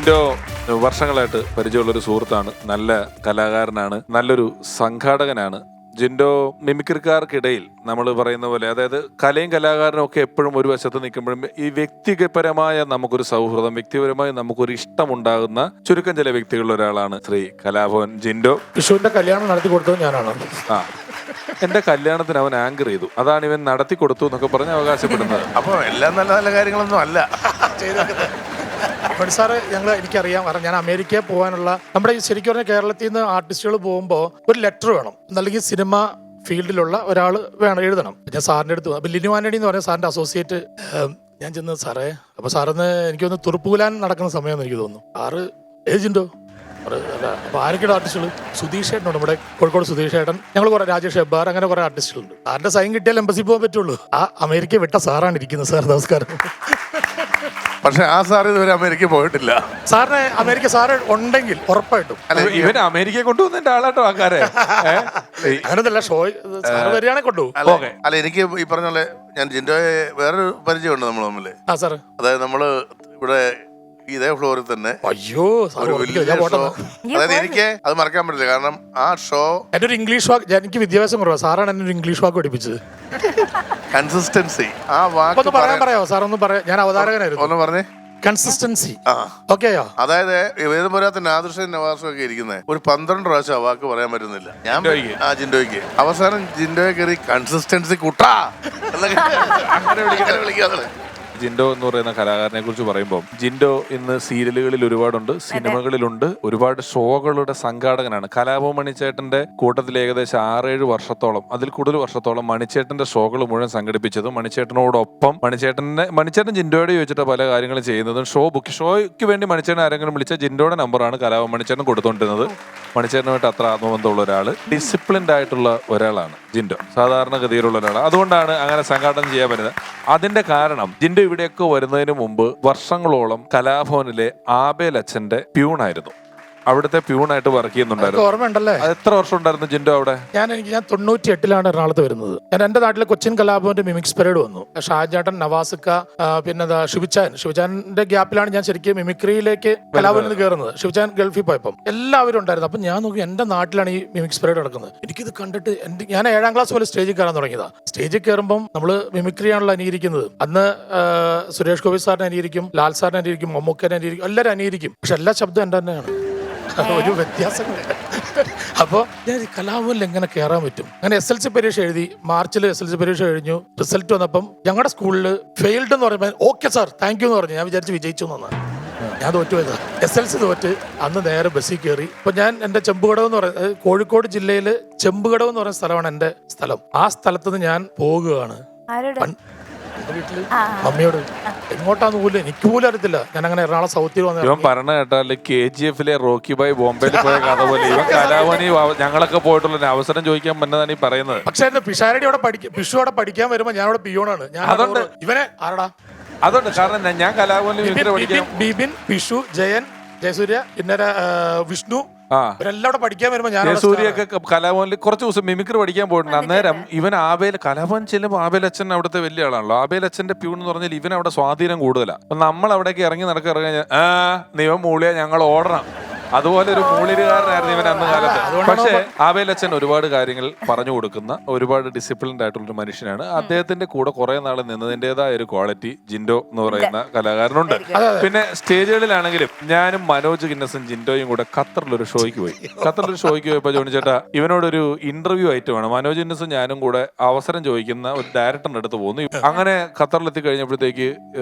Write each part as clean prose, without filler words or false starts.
ജിൻഡോ വർഷങ്ങളായിട്ട് പരിചയമുള്ളൊരു സുഹൃത്താണ്, നല്ല കലാകാരനാണ്, നല്ലൊരു സംഘാടകനാണ്. ജിൻഡോ മിമിക്രിക്കാർക്കിടയിൽ നമ്മൾ പറയുന്ന പോലെ, അതായത് കലയും കലാകാരനും ഒക്കെ എപ്പോഴും ഒരു വശത്ത് നിൽക്കുമ്പോഴും ഈ വ്യക്തിപരമായ നമുക്കൊരു സൗഹൃദം, വ്യക്തിപരമായി നമുക്കൊരു ഇഷ്ടമുണ്ടാകുന്ന ചുരുക്കം ചില വ്യക്തികളിൽ ഒരാളാണ് ശ്രീ കലാഭവൻ ജിൻഡോ. വിഷുവിന്റെ കല്യാണം നടത്തി കൊടുത്തത് ഞാനാണ്. എന്റെ കല്യാണത്തിന് അവൻ ആങ്കർ ചെയ്തു, അതാണ് ഇവൻ നടത്തി കൊടുത്തു എന്നൊക്കെ പറഞ്ഞ് അവകാശപ്പെടുന്നത്. അപ്പൊ എല്ലാം നല്ല നല്ല കാര്യങ്ങളൊന്നും അല്ല സാറ്. എനിക്കറിയാം, കാരണം ഞാൻ അമേരിക്കയിൽ പോകാനുള്ള, നമ്മുടെ ഈ ശരിക്കും പറഞ്ഞാൽ കേരളത്തിൽ നിന്ന് ആർട്ടിസ്റ്റുകൾ പോകുമ്പോൾ ഒരു ലെറ്റർ വേണം, അല്ലെങ്കിൽ സിനിമ ഫീൽഡിലുള്ള ഒരാൾ വേണം, എഴുതണം. ഞാൻ സാറിൻ്റെ അടുത്ത്, അപ്പം ലിനു ആന്റണി എന്ന് പറയുന്ന സാറിൻ്റെ അസോസിയേറ്റ്, ഞാൻ ചെന്ന് സാറേ, അപ്പോൾ സാറിന്ന് എനിക്കൊന്ന് തുറപ്പുകുലാൻ നടക്കുന്ന സമയമെന്ന് എനിക്ക് തോന്നുന്നു. സാറ് ഏജൻറ്റോ അല്ല, അപ്പോൾ ആരൊക്കെയാണ് ആർട്ടിസ്റ്റുകൾ? സുധീഷ് ഏട്ടനുണ്ട്, നമ്മുടെ കോഴിക്കോട് സുധീഷ് ഏട്ടൻ, ഞങ്ങൾ കുറെ രാജേഷ് ഹെബ്ബാർ, അങ്ങനെ കുറെ ആർട്ടിസ്റ്റുകളുണ്ട്. സാറിന്റെ സൈൻ കിട്ടിയാൽ എംബസി പോകാൻ പറ്റുള്ളൂ. ആ അമേരിക്ക വിട്ട സാറാണ് ഇരിക്കുന്നത്. സാർ നമസ്കാരം. പക്ഷെ ആ സാർ ഇതുവരെ അമേരിക്ക പോയിട്ടില്ല. സാറിന് അമേരിക്ക സാറ് ഉണ്ടെങ്കിൽ ഉറപ്പായിട്ടും. ഇവൻ അമേരിക്കയെ കൊണ്ടുവന്നതിന്റെ ആളാട്ടോ ആൾക്കാരെ. അങ്ങനല്ല, ഷോ സാറ് വരികയാണെങ്കിൽ കൊണ്ടുപോകും. അല്ല, എനിക്ക് ഈ പറഞ്ഞ പോലെ ഞാൻ ജിൻഡോയെ വേറൊരു പരിചയമുണ്ട് നമ്മൾ തമ്മിൽ. ആ സാർ, അതായത് നമ്മള് ഇവിടെ ഇതേ ഫ്ലോറിൽ തന്നെ, അയ്യോ അതായത് എനിക്ക് അത് മറക്കാൻ പറ്റില്ല. കാരണം ആ ഷോ എന്റെ ഒരു ഇംഗ്ലീഷ് വാക്ക്, എനിക്ക് വിദ്യാഭ്യാസം കുറവാ, സാറാണ് എന്നെ ഒരു ഇംഗ്ലീഷ് വാക്ക് പഠിപ്പിച്ചത്. കൺസിസ്റ്റൻസി, ആ വാക്ക് പറയാമോ സാർ? ഒന്നും പറയാം, ഞാൻ അവതാരകനായിരുന്നു. ഒന്ന് പറഞ്ഞേ. കൺസിസ്റ്റൻസി. ഓക്കെയോ? അതായത് വേദപുരാത്ത നാദൃശ്യം നവാസും ഒക്കെ ഇരിക്കുന്നത് ഒരു 12 പ്രാവശ്യം ആ വാക്ക് പറയാൻ പറ്റുന്നില്ല. ഞാൻ ജിൻഡോയ്ക്ക് അവസാനം ജിൻഡോയെ കയറി കൺസിസ്റ്റൻസി കൂട്ടാ വിളിക്കാതെ. ജിൻഡോ എന്ന് പറയുന്ന കലാകാരനെ കുറിച്ച് പറയുമ്പോൾ, ജിൻഡോ ഇന്ന് സീരിയലുകളിൽ ഒരുപാടുണ്ട്, സിനിമകളിലുണ്ട്, ഒരുപാട് ഷോകളുടെ സംഘാടകനാണ്. കലാഭവൻ മണിച്ചേട്ടന്റെ കൂട്ടത്തിൽ ഏകദേശം 6-7 വർഷത്തോളം, അതിൽ കൂടുതൽ വർഷത്തോളം മണിച്ചേട്ടന്റെ ഷോകൾ മുഴുവൻ സംഘടിപ്പിച്ചത്, മണിച്ചേട്ടനോടൊപ്പം മണിച്ചേട്ടൻ ജിൻഡോയോട് ചോദിച്ചിട്ട് പല കാര്യങ്ങളും ചെയ്യുന്നതും, ഷോയ്ക്ക് വേണ്ടി മണിച്ചേട്ടൻ ആരെങ്കിലും വിളിച്ച ജിൻഡോയുടെ നമ്പറാണ് കലാഭവൻ മണിച്ചേട്ടൻ കൊടുത്തുകൊണ്ടിരുന്നത്. മണിച്ചേട്ടനുമായിട്ട് അത്ര ആത്മബന്ധമുള്ള ഒരാൾ, ഡിസിപ്ലിൻഡ് ആയിട്ടുള്ള ഒരാളാണ് ജിൻഡോ, സാധാരണഗതിയിലുള്ള ഒരാൾ. അതുകൊണ്ടാണ് അങ്ങനെ സംഘാടനം ചെയ്യാൻ പറ്റുന്നത്. അതിന്റെ കാരണം, ജിൻഡോ ഇവിടെയൊക്കെ വരുന്നതിന് മുമ്പ് വർഷങ്ങളോളം കലാഭവനിലെ ആബേൽ അച്ഛന്റെ പ്യൂണായിരുന്നു. അവിടുത്തെ പ്യൂണായിട്ട് വർക്ക് ചെയ്യുന്നുണ്ടായിരുന്നു. ഓർമ്മയുണ്ടല്ലേ? അത് എത്ര വർഷം ഉണ്ടായിരുന്നു ജിൻഡോ അവിടെ? ഞാൻ 98-ലാണ് എറണാകുളത്ത് വരുന്നത്. ഞാൻ എന്റെ നാട്ടിലെ കൊച്ചിൻ കലാഭവന്റെ മിമിക്സ് പരേഡ് വന്നു. ഷാജാട്ടൻ, നവാസിക്ക, പിന്നെ ഷിബിച്ചാന്റെ ഗ്യാപ്പിലാണ് ഞാൻ ശരിക്കും മിമിക്രിയിലേക്ക് കലാഭവനിൽ കയറുന്നത്. ഷിബിച്ചാൻ ഗൾഫിൽ പോയപ്പം എല്ലാവരും ഉണ്ടായിരുന്നു. അപ്പൊ ഞാൻ നോക്കി, എന്റെ നാട്ടിലാണ് ഈ മിമിക്സ് പരേഡ് നടക്കുന്നത്. എനിക്കിത് കണ്ടിട്ട് ഞാൻ 7ാം ക്ലാസ് പോലെ സ്റ്റേജിൽ കയറാൻ തുടങ്ങിയതാ. സ്റ്റേജിൽ കയറുമ്പം നമ്മള് മിമിക്രിയാണല്ലോ അനുകരിക്കുന്നത്. അന്ന് സുരേഷ് ഗോപി സാറിനെ അനുകരിക്കും, ലാൽ സാറിനെ അനുകരിക്കും, മമ്മൂക്കനെ അനുകരിക്കും, എല്ലാവരും അനുകരിക്കും. പക്ഷെ എല്ലാ ശബ്ദം എന്റെ തന്നെയാണ്, ഒരു വ്യത്യാസമില്ല. അപ്പോൾ ഞാൻ കലാഭവനിൽ എങ്ങനെ കയറാൻ പറ്റും? അങ്ങനെ SLC പരീക്ഷ എഴുതി. മാർച്ചിൽ SLC പരീക്ഷ കഴിഞ്ഞു. റിസൾട്ട് വന്നപ്പം ഞങ്ങളുടെ സ്കൂളിൽ ഫെയിൽഡ് എന്ന് പറയുമ്പോൾ, ഓക്കെ സാർ താങ്ക് യു എന്ന് പറഞ്ഞു. ഞാൻ വിചാരിച്ച് വിജയിച്ചു എന്നാണ്. ഞാൻ തോറ്റുപോയതാ. SLC തോറ്റ് അന്ന് നേരെ ബസ്സിൽ കയറി. അപ്പൊ ഞാൻ എന്റെ ചെമ്പുകടവ് എന്ന് പറയുന്നത്, കോഴിക്കോട് ജില്ലയിൽ ചെമ്പുകടവ് എന്ന് പറയുന്ന സ്ഥലമാണ് എന്റെ സ്ഥലം. ആ സ്ഥലത്ത് നിന്ന് ഞാൻ പോകുകയാണ് വീട്ടില് മമ്മിയോട്. എങ്ങോട്ടാന്ന് പോലും എനിക്ക് പോലും അറിയത്തില്ല. ഞാൻ അങ്ങനെ എറണാകുളം സൗത്തിൽ വന്നു. ഇവൻ പറഞ്ഞ കേട്ടാല് KGF-ലെ റോക്കി ബായ് ബോംബെയിൽ പോയ കഥ പോലെ ഇവൻ കലാഭവനി ഞങ്ങളൊക്കെ പോയിട്ടുള്ള അവസരം ചോദിക്കാൻ പറ്റുന്നതാണ് ഈ പറയുന്നത്. പക്ഷെ എന്റെ പിഷാരടി അവിടെ പിഷു അവിടെ പഠിക്കാൻ വരുമ്പോ ഞാൻ അവിടെ പിയോണാണ്. ഞാൻ അതുകൊണ്ട് ഇവനെ ആരടാ അതുകൊണ്ട്, കാരണം ഞാൻ കലാഭവനിൽ ബിബിൻ, പിഷു, ജയൻ, ജയസൂര്യ, പിന്നെ വിഷ്ണു, ഇവരെല്ലാം പഠിക്കാൻ വരുമ്പോ ഞാൻ സൂര്യൊക്കെ കലാഭവനിൽ കുറച്ച് ദിവസം മിമിക്രി പഠിക്കാൻ പോയിട്ടുണ്ട്. അന്നേരം ഇവൻ കലാഭവൻ ചെല്ലുമ്പോൾ ആബേൽ അച്ഛൻ അവിടുത്തെ വലിയ ആളാണല്ലോ. ആബേൽ അച്ഛന്റെ പ്യൂൺ എന്ന് പറഞ്ഞാൽ ഇവൻ അവിടെ സ്വാധീനം കൂടുതലാണ്. അപ്പൊ നമ്മൾ അവിടേക്ക് ഇറങ്ങി നീവൻ മൂളിയാ ഞങ്ങൾ ഓടണം. അതുപോലെ ഒരു മൂളിരുകാരനായിരുന്നു ഇവൻ അന്ന് കാലത്ത്. പക്ഷേ ആബേൽ അച്ഛൻ ഒരുപാട് കാര്യങ്ങൾ പറഞ്ഞു കൊടുക്കുന്ന, ഒരുപാട് ഡിസിപ്ലിൻഡ് ആയിട്ടുള്ളൊരു മനുഷ്യനാണ്. അദ്ദേഹത്തിന്റെ കൂടെ കുറെ നാൾ നിന്നതിൻ്റെതായ ഒരു ക്വാളിറ്റി ജിൻഡോ എന്ന് പറയുന്ന കലാകാരനുണ്ട്. പിന്നെ സ്റ്റേജുകളിലാണെങ്കിലും ഞാനും മനോജ് ഗിന്നസും ജിൻഡോയും കൂടെ ഖത്തറിലൊരു ഷോയ്ക്ക് പോയപ്പോ ജോണി ചേട്ടാ ഇവനോടൊരു ഇന്റർവ്യൂ ആയിട്ട് വേണം. മനോജ് ഗിന്നസും ഞാനും കൂടെ അവസരം ചോദിക്കുന്ന ഒരു ഡയറക്ടറിന്റെ അടുത്ത് പോകുന്നു. അങ്ങനെ ഖത്തറിലെത്തി കഴിഞ്ഞപ്പോഴത്തേക്ക്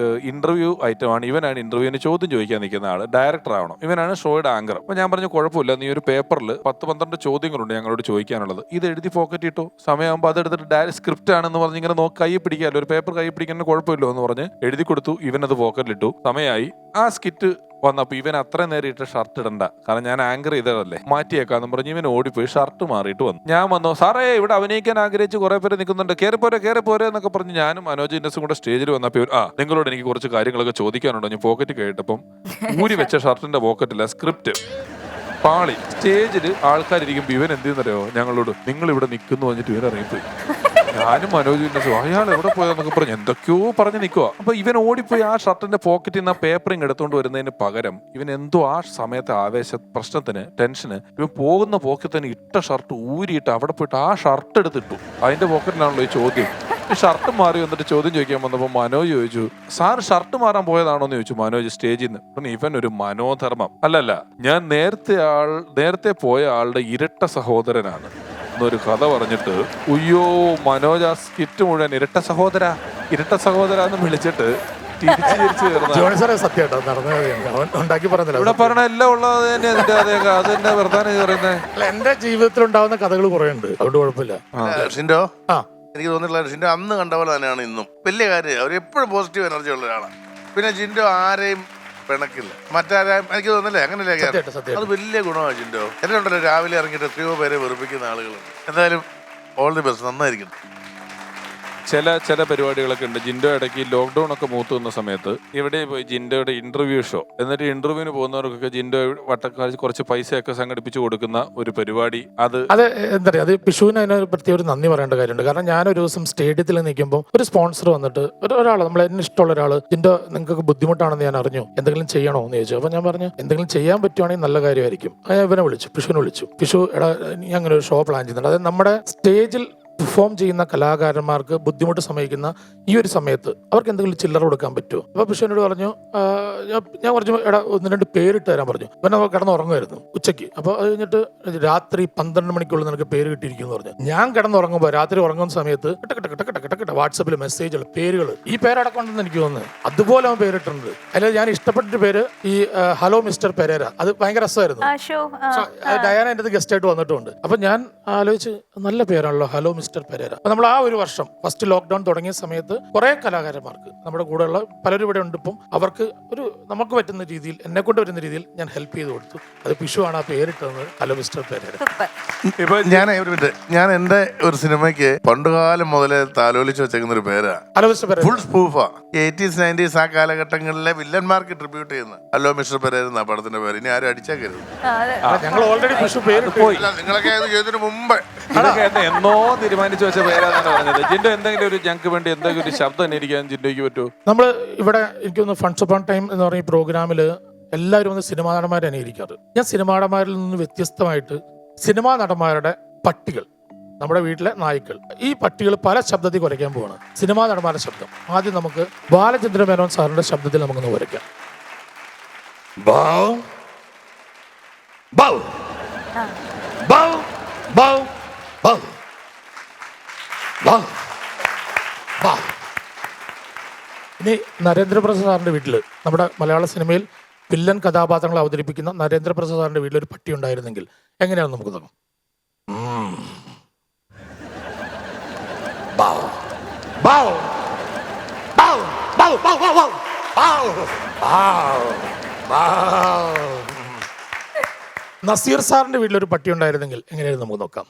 ഇന്റർവ്യൂ ഐറ്റമാണ്. ഇവനാണ് ഇന്റർവ്യൂവിന് ചോദ്യം ചോദിക്കാൻ നിൽക്കുന്ന ആള്, ഡയറക്ടർ ആവണം. ഇവനാണ് ഷോയുടെ ആങ്കർ. അപ്പൊ ഞാൻ പറഞ്ഞു, കുഴപ്പമില്ല, നീ ഒരു പേപ്പറിൽ 10-12 ചോദ്യങ്ങളുണ്ട് ഞങ്ങളോട് ചോദിക്കാനുള്ളത്, ഇത് എഴുതി പോക്കറ്റ് ഇട്ടോ, സമയമാകുമ്പോൾ അതെടുത്തിട്ട് ഡയറക്റ്റ് സ്ക്രിപ്റ്റ് ആണെന്ന് പറഞ്ഞ് ഇങ്ങനെ കൈ പിടിക്കാമല്ലോ, ഒരു പേപ്പർ കൈ പിടിക്കാൻ കുഴപ്പമില്ലോ എന്ന് പറഞ്ഞ് എഴുതി കൊടുത്തു. ഇവനത് പോക്കറ്റിലിട്ടു. സമയമായി. ആ സ്കിറ്റ് വന്നപ്പോൾ ഇവൻ അത്ര നേരം ഇട്ട് ഷർട്ട് ഇടണ്ട, കാരണം ഞാൻ ആങ്കർ ചെയ്തതല്ലേ, മാറ്റിയേക്കാന്ന് പറഞ്ഞ് ഇവൻ ഓടിപ്പോയി ഷർട്ട് മാറിയിട്ട് വന്നു. ഞാൻ വന്നു, സാറേ ഇവിടെ അഭിനയിക്കാൻ ആഗ്രഹിച്ച് കുറെ പേര് നിൽക്കുന്നുണ്ട്, കയറിപ്പോരെ എന്നൊക്കെ പറഞ്ഞ് ഞാനും മനോജ് ഇന്നസും കൂടെ സ്റ്റേജിൽ വന്നപ്പോൾ നിങ്ങളോട് എനിക്ക് കുറച്ച് കാര്യങ്ങളൊക്കെ ചോദിക്കാനുണ്ടോ. ഞാൻ പോക്കറ്റ് കേട്ടപ്പം ഊരി വെച്ച ഷർട്ടിന്റെ പോക്കറ്റില്ല, സ്ക്രിപ്റ്റ് പാളി. സ്റ്റേജിൽ ആൾക്കാരിരിക്കുമ്പോൾ ഇവൻ എന്തെന്നറിയോ, ഞങ്ങളോട് നിങ്ങൾ ഇവിടെ നിൽക്കുന്നു പറഞ്ഞിട്ട് ഇവൻ ഇറങ്ങിപ്പോയി. ഞാനും മനോജ് അയാൾ എവിടെ പോയാന്നൊക്കെ പറഞ്ഞു എന്തൊക്കെയോ പറഞ്ഞ് നിൽക്കുക. അപ്പൊ ഇവൻ ഓടിപ്പോയി ആ ഷർട്ടിന്റെ പോക്കറ്റിൽ നിന്ന് ആ പേപ്പറിങ് എടുത്തുകൊണ്ട് വരുന്നതിന് പകരം ഇവൻ എന്തോ ആ സമയത്തെ ആവേശ പ്രശ്നത്തിന് ടെൻഷന് ഇവൻ പോകുന്ന പോക്കറ്റ് തന്നെ ഇട്ട ഷർട്ട് ഊരിയിട്ട് അവിടെ പോയിട്ട് ആ ഷർട്ട് എടുത്തിട്ടു. അതിന്റെ പോക്കറ്റിലാണല്ലോ ഈ ചോദ്യം. ഈ ഷർട്ട് മാറി വന്നിട്ട് ചോദ്യം ചോദിക്കാൻ വന്നപ്പോൾ മനോജ് ചോദിച്ചു, സാർ ഷർട്ട് മാറാൻ പോയതാണോ എന്ന് ചോദിച്ചു മനോജ് സ്റ്റേജിൽ നിന്ന്. ഇവൻ ഒരു മനോധർമ്മം, അല്ലല്ല ഞാൻ നേരത്തെ പോയ ആളുടെ ഇരട്ട സഹോദരനാണ് എന്നൊരു കഥ പറഞ്ഞിട്ട്, ഉയ്യോ മനോജ് ആ സ്കിറ്റ് മുഴുവൻ ഇരട്ട സഹോദര എന്ന് വിളിച്ചിട്ട് തിരിച്ചു ഇവിടെ പറഞ്ഞ എല്ലാം ഉള്ളത് തന്നെ അത് തന്നെ വെറുതെ പറയുന്നത്. എന്റെ ജീവിതത്തിൽ ഉണ്ടാവുന്ന കഥകൾ കുറെ ഉണ്ട്, അതുകൊണ്ട് കുഴപ്പമില്ല. ഷിൻഡോ, എനിക്ക് തോന്നിയിട്ടുള്ള ഷിൻഡോ അന്ന് കണ്ട പോലെ തന്നെയാണ് ഇന്നും. വലിയ കാര്യം, അവർ എപ്പോഴും പോസിറ്റീവ് എനർജി ഉള്ള ഒരാളാണ്. പിന്നെ ജിൻഡോ ആരെയും പിണക്കില്ല, മറ്റാരെയും എനിക്ക് തോന്നില്ലേ, അങ്ങനെയല്ലേ? അത് വലിയ ഗുണമാണ് ജിൻഡോ. എന്നെ ഉണ്ടല്ലോ രാവിലെ ഇറങ്ങിയിട്ട് എത്രയോ പേരെ വെറുപ്പിക്കുന്ന ആളുകളുണ്ട്. എന്തായാലും ഓൾ ദി ബെസ്റ്റ്, നന്നായിരിക്കും. ചില പരിപാടികളൊക്കെ ഉണ്ട്. ജിൻഡോ ഇടയ്ക്ക് ലോക്ക്ഡൌൺ ഒക്കെ മൂത്ത് വന്ന സമയത്ത് ഇവിടെ പോയി ജിൻഡോയുടെ ഇന്റർവ്യൂ ഷോ, എന്നിട്ട് ഇന്റർവ്യൂവിന് പോകുന്നവർക്കൊക്കെ ജിൻഡോ വട്ടക്കാലത്ത് കുറച്ച് പൈസയൊക്കെ സംഘടിപ്പിച്ച് കൊടുക്കുന്ന ഒരു പരിപാടി. അത് എന്താ പറയുക, അത് പിഷുവിന് അതിന് പ്രത്യേക ഒരു നന്ദി പറയേണ്ട കാര്യമുണ്ട്. കാരണം ഞാനൊരു ദിവസം സ്റ്റേഡിയത്തിൽ നിൽക്കുമ്പോൾ ഒരു സ്പോൺസർ വന്നിട്ട് ഒരാൾ, നമ്മളെ ഇഷ്ടമുള്ള ഒരാൾ, ജിൻഡോ നിങ്ങൾക്ക് ബുദ്ധിമുട്ടാണെന്ന് ഞാൻ അറിഞ്ഞു, എന്തെങ്കിലും ചെയ്യണോ എന്ന് ചോദിച്ചു. അപ്പൊ ഞാൻ പറഞ്ഞു എന്തെങ്കിലും ചെയ്യാൻ പറ്റുവാണെങ്കിൽ നല്ല കാര്യമായിരിക്കും. ഞാൻ ഇവനെ വിളിച്ചു, പിഷുവിനെ വിളിച്ചു. പിഷു എടാ നീ അങ്ങനെ ഒരു ഷോ പ്ലാൻ ചെയ്യുന്നുണ്ട്, അതായത് നമ്മുടെ സ്റ്റേജിൽ പെർഫോം ചെയ്യുന്ന കലാകാരന്മാർക്ക് ബുദ്ധിമുട്ട് സമയിക്കുന്ന ഈ ഒരു സമയത്ത് അവർക്ക് എന്തെങ്കിലും ചില്ലറ കൊടുക്കാൻ പറ്റുമോ? അപ്പൊ പിഷുവിനോട് പറഞ്ഞു, ഞാൻ പറഞ്ഞു എടാ 1-2 പേരിട്ട് തരാൻ പറഞ്ഞു. പിന്നെ കിടന്നുറങ്ങുമായിരുന്നു ഉച്ചയ്ക്ക്. അപ്പൊ അത് കഴിഞ്ഞിട്ട് രാത്രി 12 മണിക്കുള്ളിൽ നിനക്ക് പേര് കിട്ടിയിരിക്കും എന്ന് പറഞ്ഞു. ഞാൻ കിടന്നുറങ്ങുമ്പോൾ രാത്രി ഉറങ്ങുന്ന സമയത്ത് വാട്സപ്പിൽ മെസ്സേജുകൾ, പേരുകൾ, ഈ പേരടക്കം ഉണ്ടെന്ന് എനിക്ക് തോന്നുന്നു. അതുപോലെ അവൻ പേരിട്ടുണ്ട്. അതിൽ ഞാൻ ഇഷ്ടപ്പെട്ട പേര് ഈ ഹലോ മിസ്റ്റർ പെരേര, അത് ഭയങ്കര രസമായിരുന്നു. ഡയാന എൻ്റെ ഗസ്റ്റ് ആയിട്ട് വന്നിട്ടുണ്ട്. അപ്പൊ ഞാൻ ആലോചിച്ച് നല്ല പേരാണല്ലോ ഹലോ മിസ്റ്റർ പെരേര. അപ്പൊ നമ്മൾ ആ ഒരു വർഷം ഫസ്റ്റ് ലോക്ക്ഡൌൺ തുടങ്ങിയ സമയത്ത് കുറെ കലാകാരന്മാർക്ക് നമ്മുടെ കൂടെയുള്ള പലരും ഇവിടെ ഉണ്ട്. ഇപ്പം അവർക്ക് ഒരു നമുക്ക് പറ്റുന്ന രീതിയിൽ, എന്നെ കൊണ്ട് വരുന്ന രീതിയിൽ ഞാൻ ഹെൽപ്പ് ചെയ്ത് കൊടുത്തു. അത് പിഷു ആണ് ആ പേരിട്ടത്, ഹലോ മിസ്റ്റർ പെരേര. ഇപ്പൊ ഞാൻ എന്റെ ഒരു സിനിമയ്ക്ക് പണ്ടുകാലം മുതലേ താലോലിച്ച് വെച്ചേക്കുന്ന ഒരു പേരാ ഹലോ മിസ്റ്റർ പെരേര. ഫുൾ സ്പൂഫാ. 80s 90s ആ കാലഘട്ടങ്ങളിലെ വില്ലന്മാർക്ക് ട്രിബ്യൂട്ട് ചെയ്യുന്ന ഹലോ മിസ്റ്റർ പെരേര എന്നാ പടത്തിന്റെ പേര്. ഇനി ആരും അടിച്ചേക്കരുത്, ഞങ്ങൾ ഓൾറെഡി പിഷു പേര് പോയി. നിങ്ങളൊക്കെ ചെയ്തതിന് മുമ്പേ എന്നോ തീരുമാനിച്ചു വെച്ച പേരാണെന്നാണ് പറഞ്ഞത്. ജിൻഡോ എന്തെങ്കിലും ഒരു ഞങ്ങൾക്ക് വേണ്ടി എന്തെങ്കിലും ഒരു ശബ്ദം അന്വേഷിക്കാൻ ജിൻഡോയ്ക്ക് പറ്റുമോ? നമ്മൾ ഇവിടെ എനിക്കൊന്ന് ഫണ്ട്സ് അപ്പോൺ ടൈം എന്ന് പറയുന്ന പ്രോഗ്രാമിൽ എല്ലാവരും ഒന്ന് സിനിമാ നടന്മാരെ അനുകരിക്കാറ്. ഞാൻ സിനിമാ നടന്മാരിൽ നിന്ന് വ്യത്യസ്തമായിട്ട് സിനിമാ നടന്മാരുടെ പട്ടികൾ, നമ്മുടെ വീട്ടിലെ നായ്ക്കൾ, ഈ പട്ടികൾ പല ശബ്ദത്തിൽ കുറയ്ക്കാൻ പോവാണ്. സിനിമാ നടന്മാരുടെ ശബ്ദം ആദ്യം നമുക്ക് ബാലചന്ദ്ര മേനോൻ സാറിന്റെ ശബ്ദത്തിൽ നമുക്കൊന്ന് കുറയ്ക്കാം. ഇനി നരേന്ദ്രപ്രസാദ് സാറിന്റെ വീട്ടിൽ, നമ്മുടെ മലയാള സിനിമയിൽ വില്ലൻ കഥാപാത്രങ്ങൾ അവതരിപ്പിക്കുന്ന നരേന്ദ്രപ്രസാദ് സാറിന്റെ വീട്ടിൽ ഒരു പട്ടി ഉണ്ടായിരുന്നെങ്കിൽ എങ്ങനെയാണെന്ന് നമുക്ക് നോക്കാം. നസീർ സാറിന്റെ വീട്ടിലൊരു പട്ടി ഉണ്ടായിരുന്നെങ്കിൽ എങ്ങനെയായിരുന്നു നമുക്ക് നോക്കാം.